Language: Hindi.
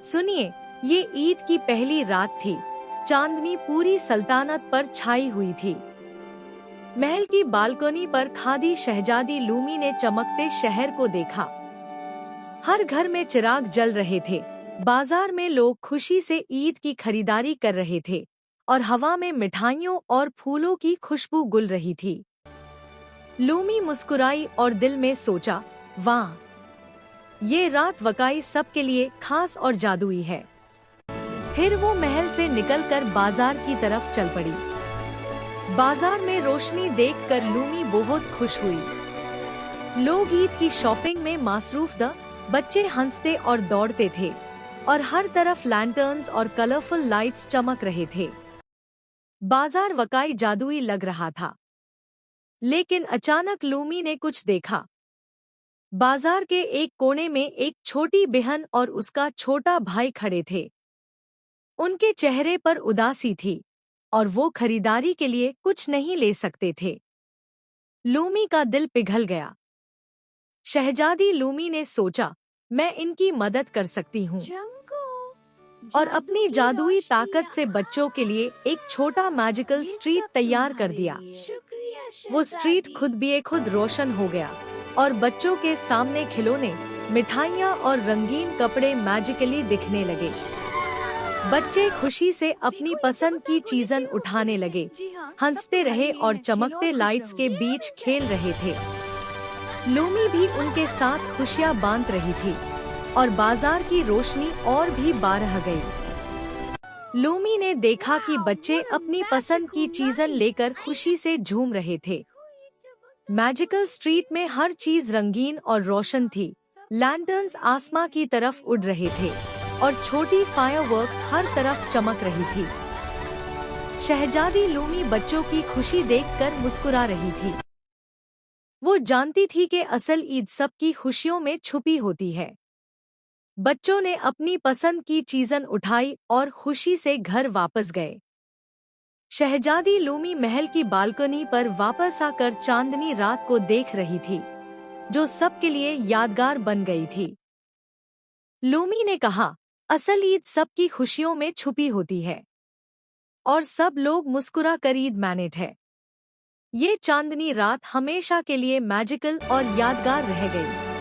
सुनिए, ये ईद की पहली रात थी। चांदनी पूरी सल्तनत पर छाई हुई थी। महल की बालकनी पर खादी शहजादी लूमी ने चमकते शहर को देखा। हर घर में चिराग जल रहे थे। बाजार में लोग खुशी से ईद की खरीदारी कर रहे थे और हवा में मिठाइयों और फूलों की खुशबू गुल रही थी। लूमी मुस्कुराई और दिल में सोचा, वाह, ये रात वाकई सबके लिए खास और जादुई है। फिर वो महल से निकलकर बाजार की तरफ चल पड़ी। बाजार में रोशनी देखकर लूमी बहुत खुश हुई। लोग ईद की शॉपिंग में मसरूफ थे। बच्चे हंसते और दौड़ते थे और हर तरफ लैंटर्न्स और कलरफुल लाइट्स चमक रहे थे। बाजार वाकई जादुई लग रहा था। लेकिन अचानक लूमी ने कुछ देखा। बाजार के एक कोने में एक छोटी बहन और उसका छोटा भाई खड़े थे। उनके चेहरे पर उदासी थी और वो खरीदारी के लिए कुछ नहीं ले सकते थे। लूमी का दिल पिघल गया। शहजादी लूमी ने सोचा, मैं इनकी मदद कर सकती हूँ और अपनी जादुई ताकत से बच्चों के लिए एक छोटा मैजिकल स्ट्रीट तैयार कर दिया। वो स्ट्रीट खुद बेखुद रोशन हो गया और बच्चों के सामने खिलौने, मिठाइयाँ और रंगीन कपड़े मैजिकली दिखने लगे। बच्चे खुशी से अपनी पसंद की चीज़ें उठाने लगे, हंसते रहे और चमकते लाइट्स के बीच खेल रहे थे। लूमी भी उनके साथ खुशियाँ बांट रही थी और बाजार की रोशनी और भी बढ़ गई। लूमी ने देखा कि बच्चे अपनी पसंद की चीज़ें लेकर खुशी से झूम रहे थे। मैजिकल स्ट्रीट में हर चीज रंगीन और रोशन थी। लैंटर्न्स आसमां की तरफ उड़ रहे थे और छोटी फायरवर्क्स हर तरफ चमक रही थी। शहजादी लूमी बच्चों की खुशी देखकर मुस्कुरा रही थी। वो जानती थी कि असल ईद सबकी खुशियों में छुपी होती है। बच्चों ने अपनी पसंद की चीज़ें उठाई और खुशी से घर वापस गए। शहजादी लूमी महल की बालकनी पर वापस आकर चांदनी रात को देख रही थी, जो सबके लिए यादगार बन गई थी। लूमी ने कहा, असल ईद सबकी खुशियों में छुपी होती है और सब लोग मुस्कुरा कर ईद मैनेट है। ये चांदनी रात हमेशा के लिए मैजिकल और यादगार रह गई।